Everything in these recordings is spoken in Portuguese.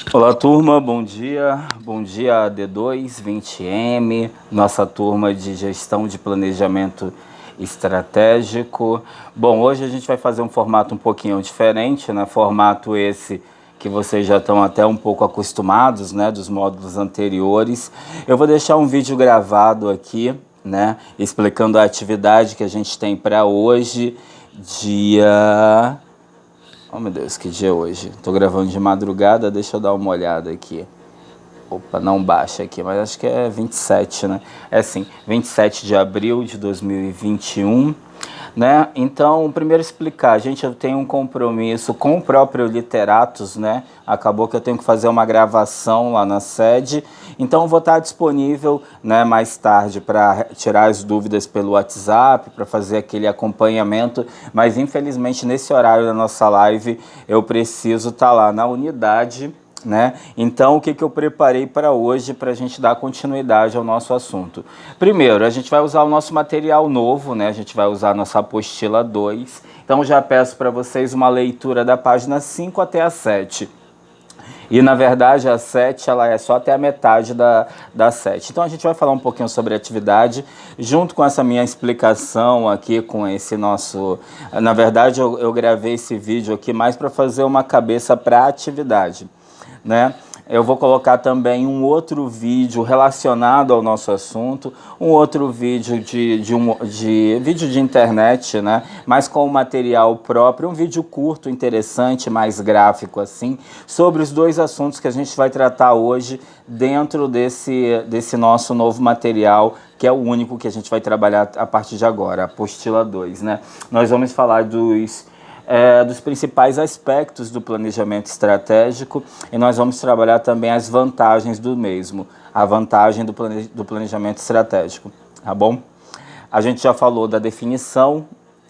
Olá, turma, bom dia. Bom dia, D2, 20M, nossa turma de gestão de planejamento estratégico. Bom, hoje a gente vai fazer um formato um pouquinho diferente, né? Formato esse que vocês já estão até um pouco acostumados, né, dos módulos anteriores. Eu vou deixar um vídeo gravado aqui, né, explicando a atividade que a gente tem para hoje, dia... Oh, meu Deus, que dia é hoje? Tô gravando de madrugada, deixa eu dar uma olhada aqui. Opa, não baixa aqui, mas acho que é 27, né? É sim, 27 de abril de 2021, né? Então, primeiro explicar, gente, eu tenho um compromisso com o próprio Literatos, né? Acabou que eu tenho que fazer uma gravação lá na sede, então vou estar disponível, né, mais tarde para tirar as dúvidas pelo WhatsApp, para fazer aquele acompanhamento, mas infelizmente nesse horário da nossa live eu preciso estar lá na unidade, né? Então, o que eu preparei para hoje para a gente dar continuidade ao nosso assunto? Primeiro, a gente vai usar o nosso material novo, né? A gente vai usar a nossa apostila 2. Então, já peço para vocês uma leitura da página 5 até a 7. E, na verdade, a 7 ela é só até a metade da 7. Então, a gente vai falar um pouquinho sobre a atividade, junto com essa minha explicação aqui, com esse nosso... Na verdade, eu gravei esse vídeo aqui mais para fazer uma cabeça para a atividade, né? Eu vou colocar também um outro vídeo relacionado ao nosso assunto, um outro vídeo vídeo de internet, né? Mas com material próprio, um vídeo curto, interessante, mais gráfico assim, sobre os dois assuntos que a gente vai tratar hoje dentro desse nosso novo material, que é o único que a gente vai trabalhar a partir de agora, a apostila 2, né? Nós vamos falar dos principais aspectos do planejamento estratégico e nós vamos trabalhar também as vantagens do mesmo, a vantagem do planejamento estratégico, tá bom? A gente já falou da definição,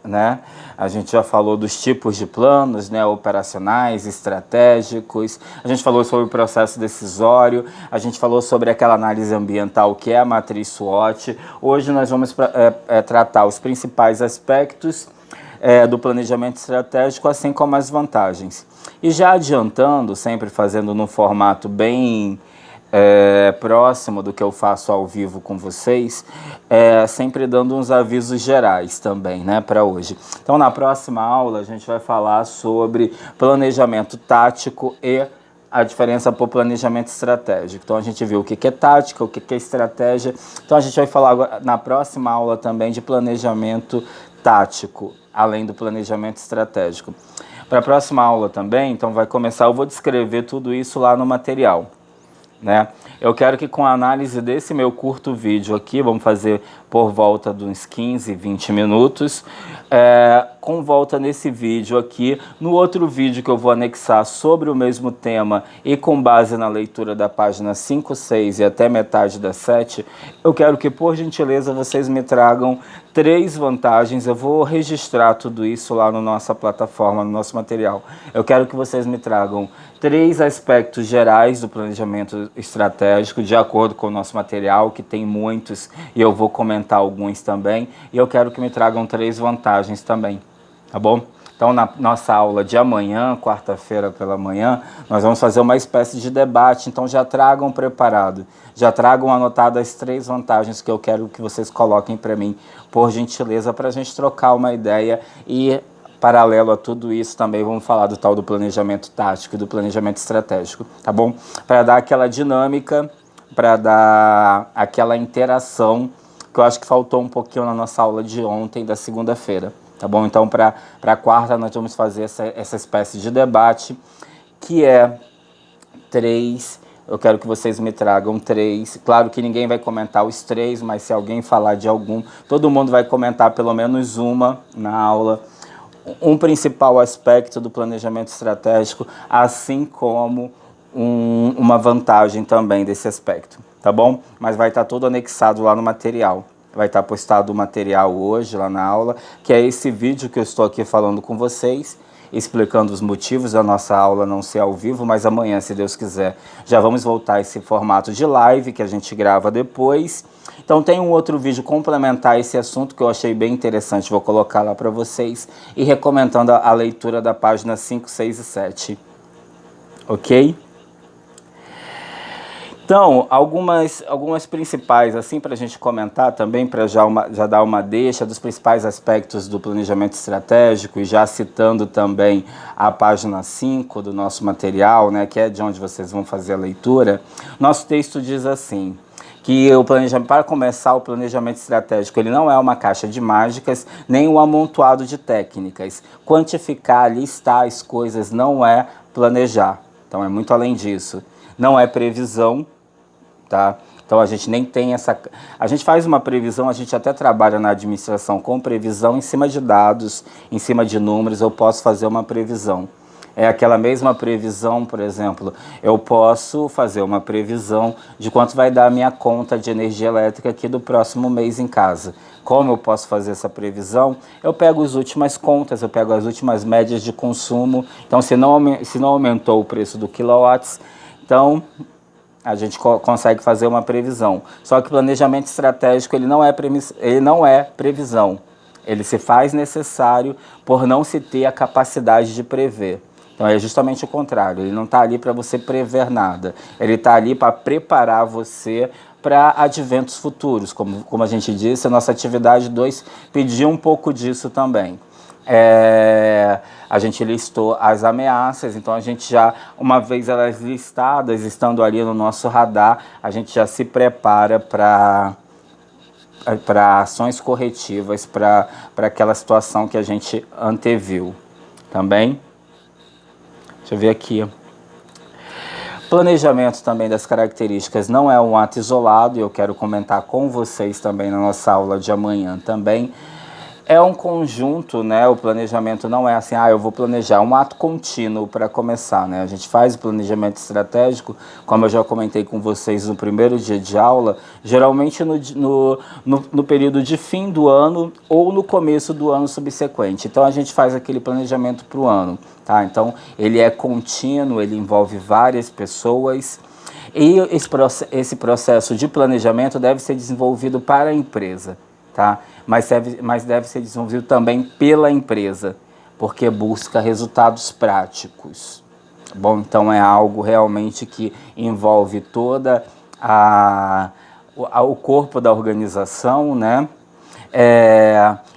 né? A gente já falou dos tipos de planos, né? Operacionais, estratégicos, a gente falou sobre o processo decisório, a gente falou sobre aquela análise ambiental que é a matriz SWOT. Hoje nós vamos tratar os principais aspectos do planejamento estratégico, assim como as vantagens. E já adiantando, sempre fazendo num formato bem próximo do que eu faço ao vivo com vocês, sempre dando uns avisos gerais também, né, para hoje. Então, na próxima aula, a gente vai falar sobre planejamento tático e a diferença por planejamento estratégico. Então, a gente viu o que é tática, o que é estratégia. Então, a gente vai falar agora, na próxima aula também de planejamento tático, além do planejamento estratégico. Para a próxima aula também, então vai começar, eu vou descrever tudo isso lá no material, né? Eu quero que com a análise desse meu curto vídeo aqui, vamos fazer por volta de uns 15, 20 minutos, com volta nesse vídeo aqui, no outro vídeo que eu vou anexar sobre o mesmo tema e com base na leitura da página 5, 6 e até metade da 7, eu quero que, por gentileza, vocês me tragam 3 vantagens. Eu vou registrar tudo isso lá na nossa plataforma, no nosso material. Eu quero que vocês me tragam 3 aspectos gerais do planejamento estratégico, de acordo com o nosso material, que tem muitos, e eu vou comentar alguns também. E eu quero que me tragam 3 vantagens também, tá bom? Então, na nossa aula de amanhã, quarta-feira pela manhã, nós vamos fazer uma espécie de debate. Então, já tragam preparado, já tragam anotadas as 3 vantagens que eu quero que vocês coloquem para mim, por gentileza, para a gente trocar uma ideia. E, paralelo a tudo isso, também vamos falar do tal do planejamento tático e do planejamento estratégico, tá bom? Para dar aquela dinâmica, para dar aquela interação que eu acho que faltou um pouquinho na nossa aula de ontem, da segunda-feira. Tá bom? Então, para a quarta, nós vamos fazer essa espécie de debate, que é 3. Eu quero que vocês me tragam 3. Claro que ninguém vai comentar os 3, mas se alguém falar de algum, todo mundo vai comentar pelo menos uma na aula. Um principal aspecto do planejamento estratégico, assim como uma vantagem também desse aspecto, tá bom? Mas vai estar todo anexado lá no material. Vai estar postado o material hoje lá na aula, que é esse vídeo que eu estou aqui falando com vocês, explicando os motivos da nossa aula não ser ao vivo, mas amanhã, se Deus quiser, já vamos voltar a esse formato de live que a gente grava depois. Então tem um outro vídeo complementar a esse assunto que eu achei bem interessante, vou colocar lá para vocês, e recomendando a leitura da página 5, 6 e 7. Ok? Então, algumas principais, assim, para a gente comentar também, para já dar uma deixa dos principais aspectos do planejamento estratégico, e já citando também a página 5 do nosso material, né, que é de onde vocês vão fazer a leitura. Nosso texto diz assim, que o planejamento, para começar, o planejamento estratégico, ele não é uma caixa de mágicas, nem um amontoado de técnicas. Quantificar, listar as coisas não é planejar. Então, é muito além disso. Não é previsão, tá? Então a gente nem tem essa... A gente faz uma previsão, a gente até trabalha na administração com previsão em cima de dados, em cima de números, eu posso fazer uma previsão. É aquela mesma previsão, por exemplo, eu posso fazer uma previsão de quanto vai dar a minha conta de energia elétrica aqui do próximo mês em casa. Como eu posso fazer essa previsão? Eu pego as últimas contas, eu pego as últimas médias de consumo. Então, se não aumentou o preço do quilowatts, então a gente consegue fazer uma previsão. Só que o planejamento estratégico ele não é previsão. Ele se faz necessário por não se ter a capacidade de prever. Então é justamente o contrário. Ele não está ali para você prever nada. Ele está ali para preparar você para adventos futuros. Como a gente disse, a nossa atividade 2 pediu um pouco disso também. A gente listou as ameaças, então a gente já, uma vez elas listadas, estando ali no nosso radar, a gente já se prepara para ações corretivas, para aquela situação que a gente anteviu. Também, deixa eu ver aqui. Planejamento também das características não é um ato isolado, e eu quero comentar com vocês também na nossa aula de amanhã também. É um conjunto, né? O planejamento não é assim, eu vou planejar, é um ato contínuo para começar, né? A gente faz o planejamento estratégico, como eu já comentei com vocês no primeiro dia de aula, geralmente no período de fim do ano ou no começo do ano subsequente. Então a gente faz aquele planejamento para o ano, tá? Então ele é contínuo, ele envolve várias pessoas. E esse processo de planejamento deve ser desenvolvido para a empresa, tá? Mas deve ser desenvolvido também pela empresa, porque busca resultados práticos. Bom, então é algo realmente que envolve toda o corpo da organização, né?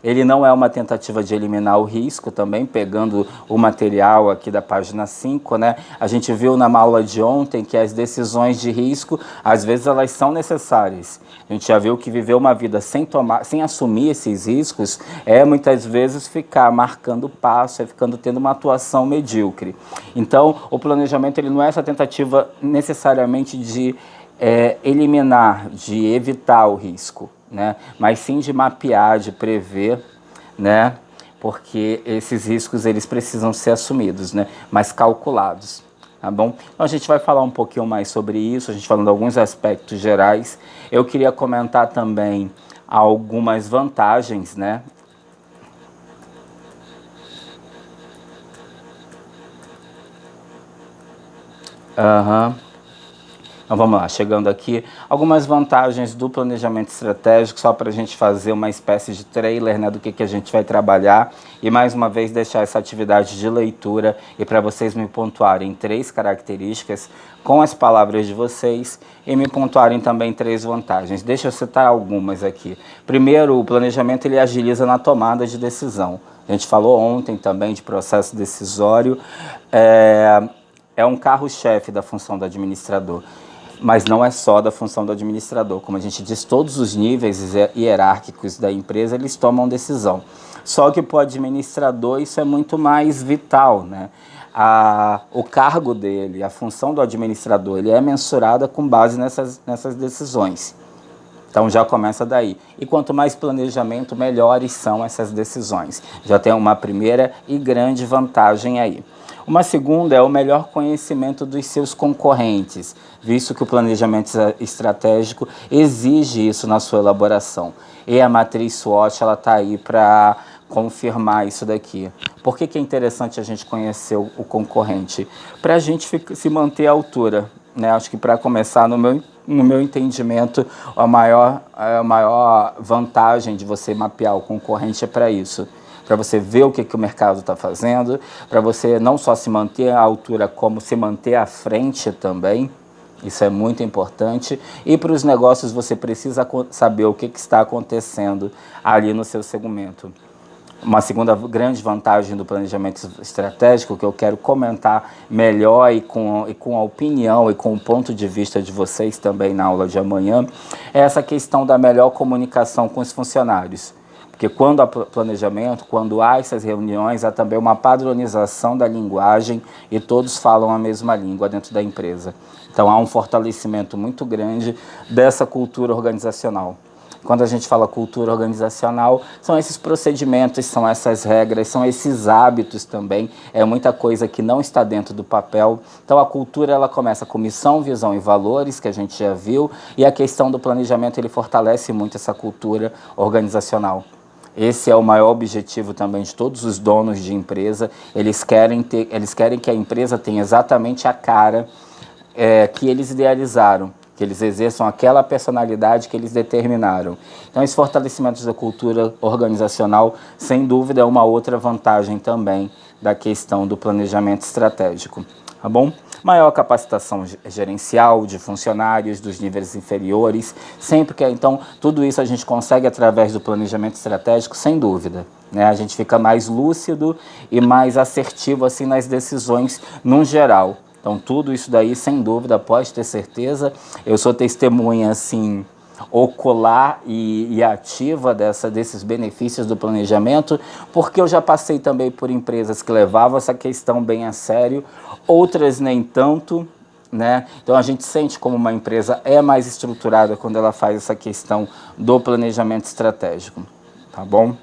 Ele não é uma tentativa de eliminar o risco também, pegando o material aqui da página 5, né? A gente viu na aula de ontem que as decisões de risco, às vezes elas são necessárias. A gente já viu que viver uma vida sem assumir esses riscos muitas vezes ficar marcando passo, tendo uma atuação medíocre. Então, o planejamento ele não é essa tentativa necessariamente de eliminar, de evitar o risco, né? Mas sim de mapear, de prever, né? Porque esses riscos eles precisam ser assumidos, né? Mas calculados, tá bom? Então a gente vai falar um pouquinho mais sobre isso, a gente falando alguns aspectos gerais. Eu queria comentar também algumas vantagens, né? Então vamos lá, chegando aqui, algumas vantagens do planejamento estratégico, só para a gente fazer uma espécie de trailer, né, do que a gente vai trabalhar, e mais uma vez deixar essa atividade de leitura e para vocês me pontuarem 3 características com as palavras de vocês e me pontuarem também 3 vantagens. Deixa eu citar algumas aqui. Primeiro, o planejamento ele agiliza na tomada de decisão. A gente falou ontem também de processo decisório, é um carro-chefe da função do administrador. Mas não é só da função do administrador. Como a gente diz, todos os níveis hierárquicos da empresa, eles tomam decisão. Só que para o administrador isso é muito mais vital, né? O cargo dele, a função do administrador, ele é mensurada com base nessas decisões. Então já começa daí. E quanto mais planejamento, melhores são essas decisões. Já tem uma primeira e grande vantagem aí. Uma segunda é o melhor conhecimento dos seus concorrentes, visto que o planejamento estratégico exige isso na sua elaboração. E a matriz SWOT está aí para confirmar isso daqui. Por que é interessante a gente conhecer o concorrente? Para a gente se manter à altura, né? Acho que para começar, no meu entendimento, a maior vantagem de você mapear o concorrente é para isso. Para você ver o que o mercado está fazendo, para você não só se manter à altura, como se manter à frente também, Isso é muito importante. E para os negócios você precisa saber o que está acontecendo ali no seu segmento. Uma segunda grande vantagem do planejamento estratégico que eu quero comentar melhor e com a opinião e com o ponto de vista de vocês também na aula de amanhã é essa questão da melhor comunicação com os funcionários. Porque quando há planejamento, quando há essas reuniões, há também uma padronização da linguagem e todos falam a mesma língua dentro da empresa. Então há um fortalecimento muito grande dessa cultura organizacional. Quando a gente fala cultura organizacional, são esses procedimentos, são essas regras, são esses hábitos também. É muita coisa que não está dentro do papel. Então a cultura ela começa com missão, visão e valores, que a gente já viu, e a questão do planejamento ele fortalece muito essa cultura organizacional. Esse é o maior objetivo também de todos os donos de empresa. Eles querem que a empresa tenha exatamente a cara que eles idealizaram, que eles exerçam aquela personalidade que eles determinaram. Então, esse fortalecimento da cultura organizacional, sem dúvida, é uma outra vantagem também da questão do planejamento estratégico. Tá bom? Maior capacitação gerencial de funcionários dos níveis inferiores, sempre que então tudo isso a gente consegue através do planejamento estratégico, sem dúvida, né? A gente fica mais lúcido e mais assertivo assim nas decisões num geral. Então tudo isso daí, sem dúvida, pode ter certeza. Eu sou testemunha assim ocular e ativa desses benefícios do planejamento, porque eu já passei também por empresas que levavam essa questão bem a sério, outras nem tanto, né? Então a gente sente como uma empresa é mais estruturada quando ela faz essa questão do planejamento estratégico, tá bom?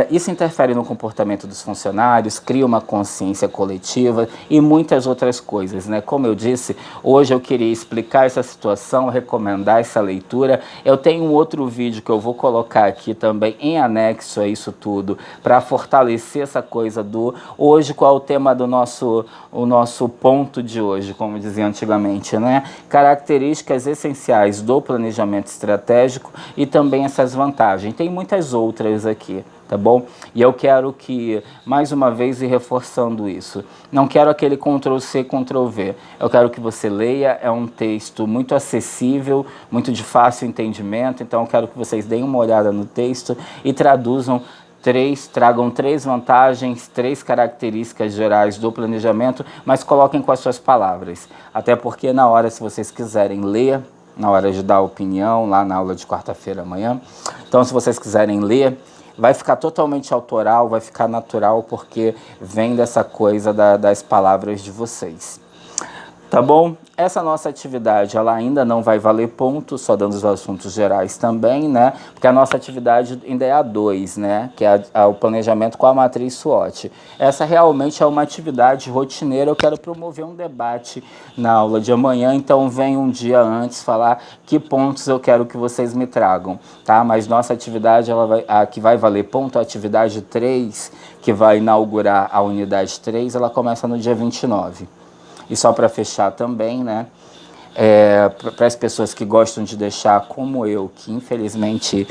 Isso interfere no comportamento dos funcionários, cria uma consciência coletiva e muitas outras coisas, né? Como eu disse, hoje eu queria explicar essa situação, recomendar essa leitura. Eu tenho um outro vídeo que eu vou colocar aqui também em anexo a isso tudo, para fortalecer essa coisa do hoje, qual é o tema do o nosso ponto de hoje, como dizia antigamente, né? Características essenciais do planejamento estratégico e também essas vantagens. Tem muitas outras aqui. Tá bom? E eu quero que, mais uma vez, ir reforçando isso. Não quero aquele Ctrl+C, Ctrl+V. Eu quero que você leia, é um texto muito acessível, muito de fácil entendimento, então eu quero que vocês deem uma olhada no texto e tragam três vantagens, três características gerais do planejamento, mas coloquem com as suas palavras. Até porque na hora, se vocês quiserem ler, na hora de dar opinião, lá na aula de quarta-feira amanhã, então se vocês quiserem ler, vai ficar totalmente autoral, vai ficar natural, porque vem dessa coisa das palavras de vocês. Tá bom? Essa nossa atividade, ela ainda não vai valer ponto, só dando os assuntos gerais também, né? Porque a nossa atividade ainda é a 2, né? Que é o planejamento com a matriz SWOT. Essa realmente é uma atividade rotineira, eu quero promover um debate na aula de amanhã, então vem um dia antes falar que pontos eu quero que vocês me tragam, tá? Mas nossa atividade, a que vai valer ponto, a atividade 3, que vai inaugurar a unidade 3, ela começa no dia 29. E só para fechar também, né, para as pessoas que gostam de deixar, como eu, que infelizmente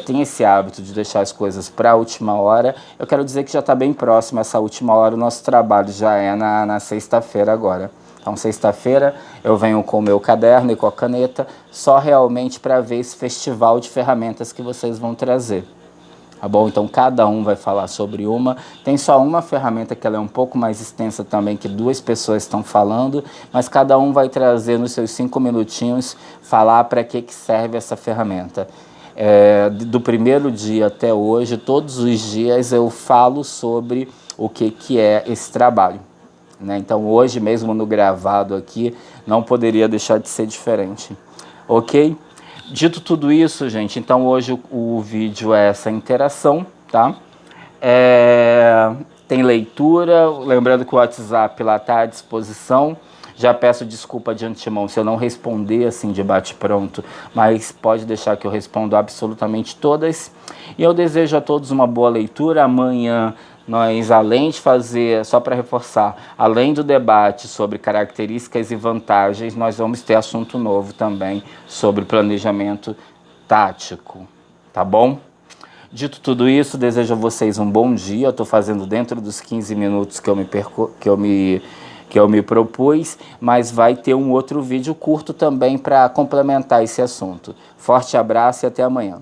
tem esse hábito de deixar as coisas para a última hora, eu quero dizer que já está bem próximo essa última hora, o nosso trabalho já é na sexta-feira agora. Então, sexta-feira eu venho com o meu caderno e com a caneta, só realmente para ver esse festival de ferramentas que vocês vão trazer. Tá bom? Então, cada um vai falar sobre uma. Tem só uma ferramenta que ela é um pouco mais extensa também, que 2 pessoas estão falando, mas cada um vai trazer nos seus 5 minutinhos, falar para que serve essa ferramenta. Do primeiro dia até hoje, todos os dias eu falo sobre o que é esse trabalho, né? Então, hoje mesmo no gravado aqui, não poderia deixar de ser diferente. Ok? Dito tudo isso, gente, então hoje o vídeo é essa interação, tá? Tem leitura, lembrando que o WhatsApp lá está à disposição. Já peço desculpa de antemão se eu não responder assim de bate-pronto, mas pode deixar que eu respondo absolutamente todas. E eu desejo a todos uma boa leitura. Amanhã nós, além de fazer, só para reforçar, além do debate sobre características e vantagens, nós vamos ter assunto novo também sobre planejamento tático, tá bom? Dito tudo isso, desejo a vocês um bom dia. Eu estou fazendo dentro dos 15 minutos que eu me que eu me propus, mas vai ter um outro vídeo curto também para complementar esse assunto. Forte abraço e até amanhã.